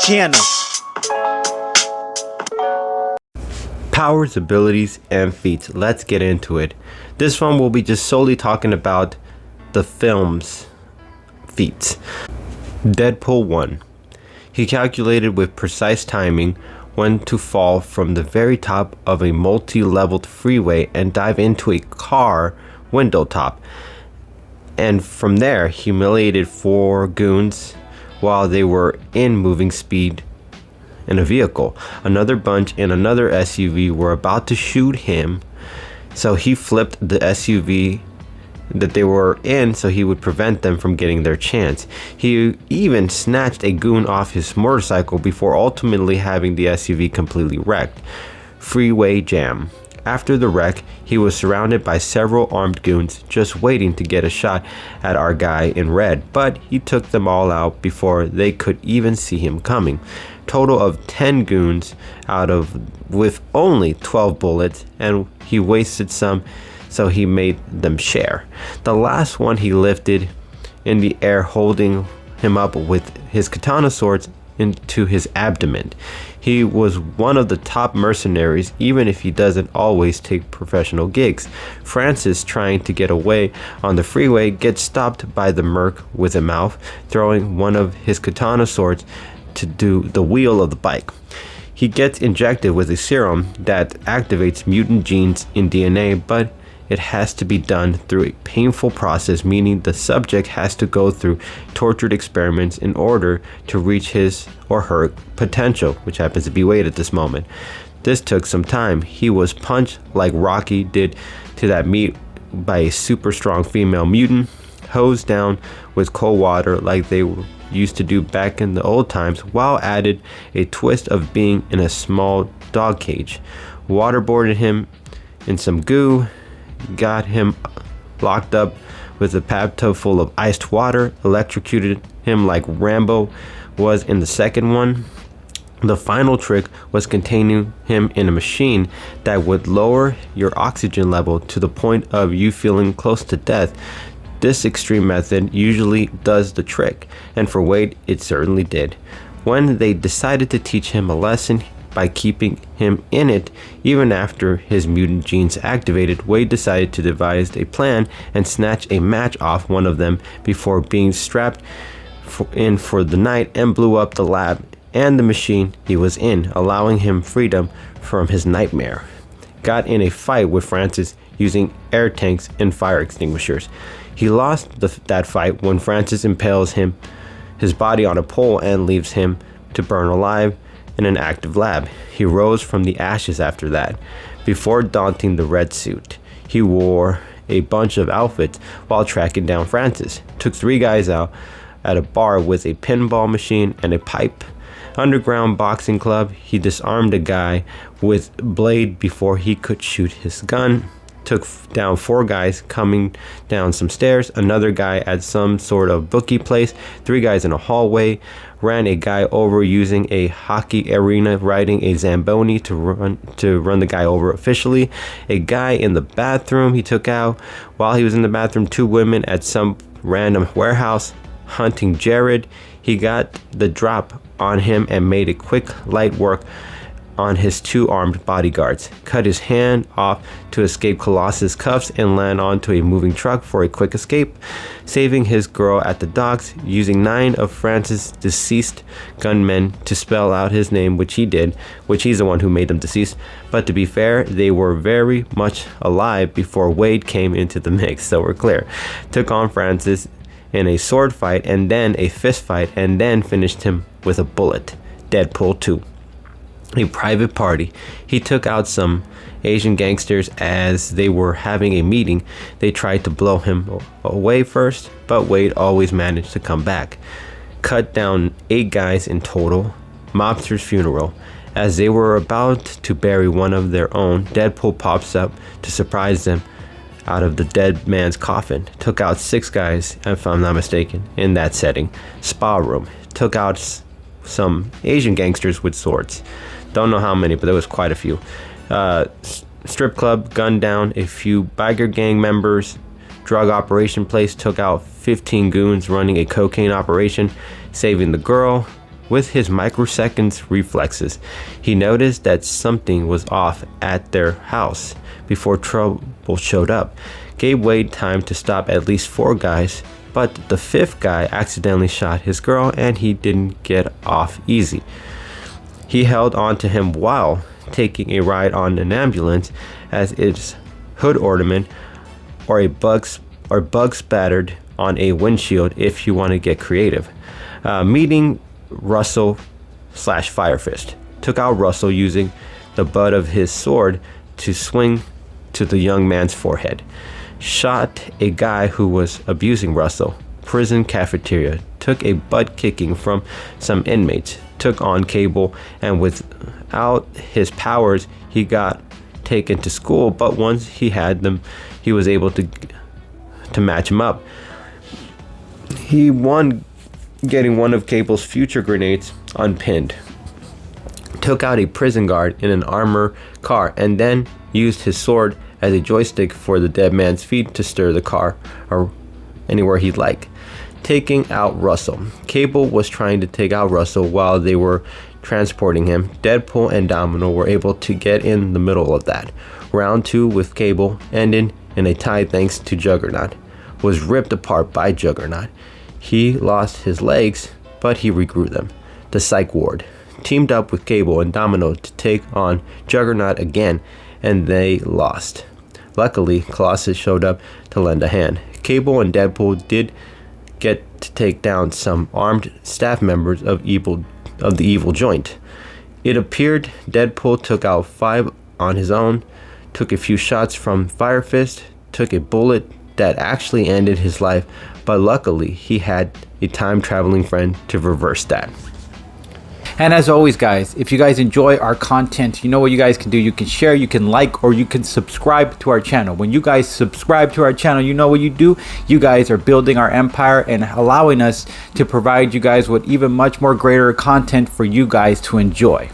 channel. Powers, abilities, and feats. Let's get into it. This one will be just solely talking about the film's feats. Deadpool 1. He calculated with precise timing when to fall from the very top of a multi-leveled freeway and dive into a car window top, and from there humiliated 4 goons while they were in moving speed in a vehicle. Another bunch in another SUV were about to shoot him, so he flipped the SUV that they were in so he would prevent them from getting their chance. He even snatched a goon off his motorcycle before ultimately having the SUV completely wrecked. Freeway jam. After the wreck, he was surrounded by several armed goons just waiting to get a shot at our guy in red, but he took them all out before they could even see him coming. Total of 10 goons with only 12 bullets, and he wasted some, so he made them share. The last one he lifted in the air, holding him up with his katana swords into his abdomen. He was one of the top mercenaries, even if he doesn't always take professional gigs. Francis, trying to get away on the freeway, gets stopped by the merc with a mouth, throwing one of his katana swords to do the wheel of the bike. He gets injected with a serum that activates mutant genes in DNA, but it has to be done through a painful process, meaning the subject has to go through tortured experiments in order to reach his or her potential, which happens to be Wade at this moment. This took some time. He was punched like Rocky did to that meat by a super strong female mutant, hosed down with cold water like they used to do back in the old times, while added a twist of being in a small dog cage. Waterboarded him in some goo, got him locked up with a bathtub full of iced water, electrocuted him like Rambo was in the second one. The final trick was containing him in a machine that would lower your oxygen level to the point of you feeling close to death. This extreme method usually does the trick, and for Wade it certainly did. When they decided to teach him a lesson by keeping him in it, even after his mutant genes activated, Wade decided to devise a plan and snatch a match off one of them before being strapped in for the night, and blew up the lab and the machine he was in, allowing him freedom from his nightmare. Got in a fight with Francis using air tanks and fire extinguishers. He lost that fight when Francis impales his body on a pole and leaves him to burn alive in an active lab. He rose from the ashes after that. Before daunting the red suit, he wore a bunch of outfits while tracking down Francis. Took 3 guys out at a bar with a pinball machine and a pipe. Underground boxing club, he disarmed a guy with blade before he could shoot his gun. Took down 4 guys coming down some stairs, another guy at some sort of bookie place, 3 guys in a hallway, ran a guy over using a hockey arena, riding a Zamboni to run the guy over officially. A guy in the bathroom he took out. While he was in the bathroom, 2 women at some random warehouse hunting Jared. He got the drop on him and made a quick light work on his 2 armed bodyguards, cut his hand off to escape Colossus' cuffs and land onto a moving truck for a quick escape, saving his girl at the docks, using 9 of Francis' deceased gunmen to spell out his name, which he did, which he's the one who made them deceased. But to be fair, they were very much alive before Wade came into the mix, so we're clear. Took on Francis in a sword fight and then a fist fight, and then finished him with a bullet. Deadpool 2. A private party. He took out some Asian gangsters as they were having a meeting. They tried to blow him away first, but Wade always managed to come back. Cut down 8 guys in total. Mobster's funeral. As they were about to bury one of their own, Deadpool pops up to surprise them out of the dead man's coffin. Took out 6 guys, if I'm not mistaken, in that setting. Spa room. Took out some Asian gangsters with swords. Don't know how many, but there was quite a few. Strip club, gunned down a few biker gang members. Drug operation place, took out 15 goons running a cocaine operation, saving the girl. With his microseconds reflexes, he noticed that something was off at their house before trouble showed up. Gabe waited time to stop at least 4 guys, but the 5th guy accidentally shot his girl and he didn't get off easy. He held on to him while taking a ride on an ambulance as its hood ornament or bugs spattered on a windshield if you want to get creative. Meeting Russell / Firefist took out Russell using the butt of his sword to swing to the young man's forehead. Shot a guy who was abusing Russell. Prison cafeteria took a butt kicking from some inmates. Took on Cable, and without his powers he got taken to school, but once he had them he was able to match him up. He won getting one of Cable's future grenades unpinned, took out a prison guard in an armor car, and then used his sword as a joystick for the dead man's feet to steer the car or anywhere he'd like. Taking out Russell. Cable was trying to take out Russell while they were transporting him. Deadpool and Domino were able to get in the middle of that. Round 2 with Cable ended in a tie thanks to Juggernaut. Was ripped apart by Juggernaut. He lost his legs, but he regrew them. The Psych Ward teamed up with Cable and Domino to take on Juggernaut again, and they lost. Luckily, Colossus showed up to lend a hand. Cable and Deadpool did get to take down some armed staff members of the evil joint. It appeared Deadpool took out 5 on his own, took a few shots from Firefist, took a bullet that actually ended his life, but luckily he had a time-traveling friend to reverse that. And as always, guys, if you guys enjoy our content, you know what you guys can do. You can share, you can like, or you can subscribe to our channel. When you guys subscribe to our channel, you know what you do. You guys are building our empire and allowing us to provide you guys with even much more greater content for you guys to enjoy.